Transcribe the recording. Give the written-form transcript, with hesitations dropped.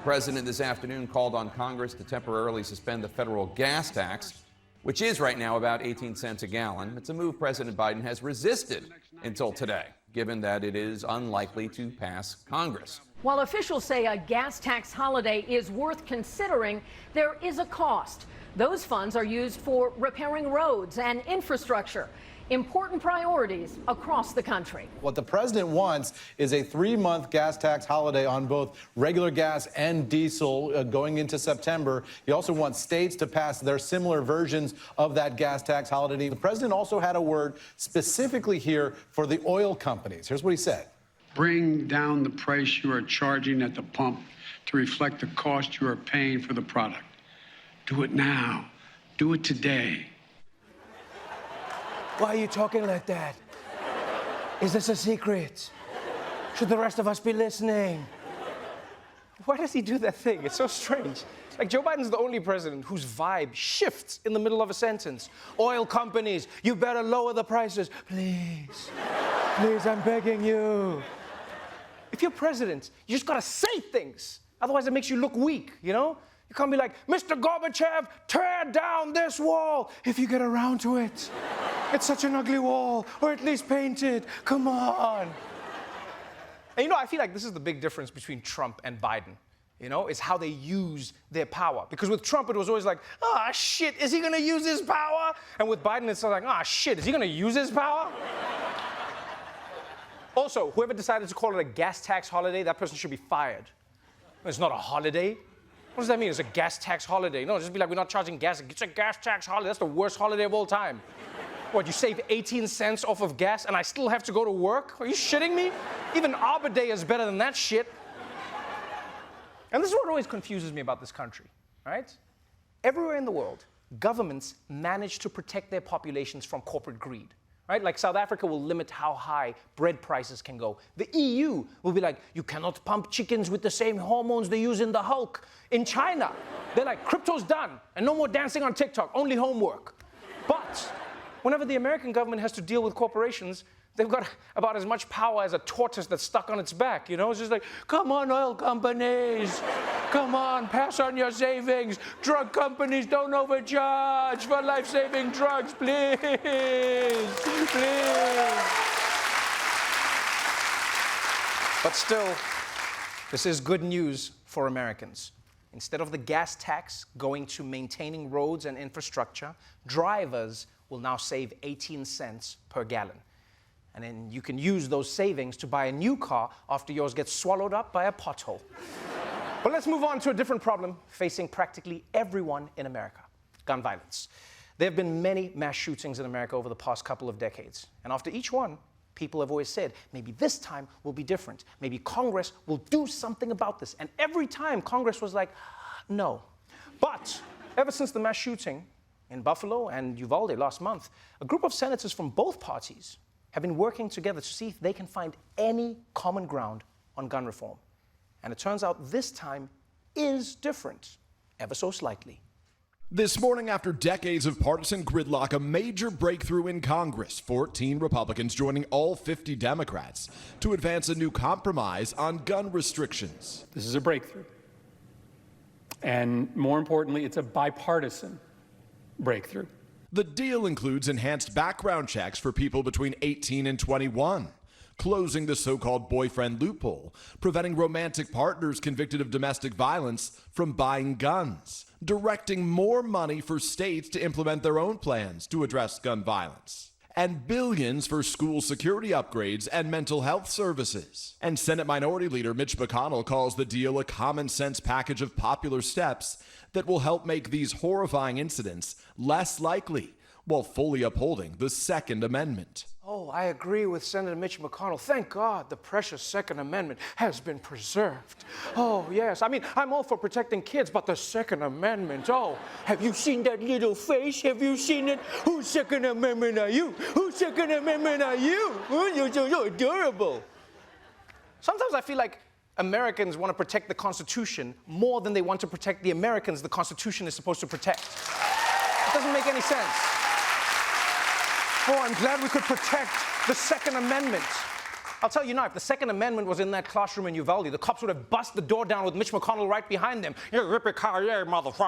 president this afternoon called on Congress to temporarily suspend the federal gas tax, which is right now about 18 cents a gallon. It's a move President Biden has resisted until today, given that it is unlikely to pass Congress. While officials say a gas tax holiday is worth considering, there is a cost. Those funds are used for repairing roads and infrastructure, important priorities across the country. What the president wants is a 3-month gas tax holiday on both regular gas and diesel going into September. He also wants states to pass their similar versions of that gas tax holiday. The president also had a word specifically here for the oil companies. Here's what he said. Bring down the price you are charging at the pump to reflect the cost you are paying for the product. Do it now. Do it today. Why are you talking like that? Is this a secret? Should the rest of us be listening? Why does he do that thing? It's so strange. Like, Joe Biden's the only president whose vibe shifts in the middle of a sentence. Oil companies, you better lower the prices. Please. Please, I'm begging you. If you're president, you just gotta say things. Otherwise, it makes you look weak, you know? You can't be like, Mr. Gorbachev, tear down this wall if you get around to it. It's such an ugly wall, or at least paint it. Come on. And you know, I feel like this is the big difference between Trump and Biden, you know, is how they use their power. Because with Trump, it was always like, ah, shit, is he gonna use his power? And with Biden, it's like, ah, shit, is he gonna use his power? Also, whoever decided to call it a gas tax holiday, that person should be fired. It's not a holiday. What does that mean? It's a gas tax holiday. No, just be like, we're not charging gas. It's a gas tax holiday. That's the worst holiday of all time. What, you save 18 cents off of gas and I still have to go to work? Are you shitting me? Even Arbor Day is better than that shit. And this is what always confuses me about this country, right? Everywhere in the world, governments manage to protect their populations from corporate greed. Right? Like South Africa will limit how high bread prices can go. The EU will be like, you cannot pump chickens with the same hormones they use in the Hulk. In China, they're like, crypto's done, and no more dancing on TikTok, only homework. But whenever the American government has to deal with corporations, they've got about as much power as a tortoise that's stuck on its back, you know? It's just like, come on, oil companies. Come on, pass on your savings. Drug companies, don't overcharge for life-saving drugs, please. Please. But still, this is good news for Americans. Instead of the gas tax going to maintaining roads and infrastructure, drivers will now save 18 cents per gallon. And then you can use those savings to buy a new car after yours gets swallowed up by a pothole. But let's move on to a different problem facing practically everyone in America: gun violence. There have been many mass shootings in America over the past couple of decades. And after each one, people have always said, maybe this time will be different. Maybe Congress will do something about this. And every time, Congress was like, no. But ever since the mass shooting in Buffalo and Uvalde last month, a group of senators from both parties have been working together to see if they can find any common ground on gun reform. And it turns out this time is different, ever so slightly. This morning, after decades of partisan gridlock, a major breakthrough in Congress. 14 Republicans joining all 50 Democrats to advance a new compromise on gun restrictions. This is a breakthrough. And more importantly, it's a bipartisan breakthrough. The deal includes enhanced background checks for people between 18 and 21, closing the so-called boyfriend loophole, preventing romantic partners convicted of domestic violence from buying guns, directing more money for states to implement their own plans to address gun violence, and billions for school security upgrades and mental health services. And Senate Minority Leader Mitch McConnell calls the deal a common-sense package of popular steps that will help make these horrifying incidents less likely, while fully upholding the Second Amendment. Oh, I agree with Senator Mitch McConnell. Thank God the precious Second Amendment has been preserved. Oh, yes. I mean, I'm all for protecting kids, but the Second Amendment, oh, have you seen that little face? Have you seen it? Whose Second Amendment are you? Whose Second Amendment are you? Oh, you're so adorable. Sometimes I feel like Americans want to protect the Constitution more than they want to protect the Americans the Constitution is supposed to protect. It doesn't make any sense. Oh, I'm glad we could protect the Second Amendment. I'll tell you now, if the Second Amendment was in that classroom in Uvalde, the cops would have bust the door down with Mitch McConnell right behind them. You yippee-ki-yay, motherfucker.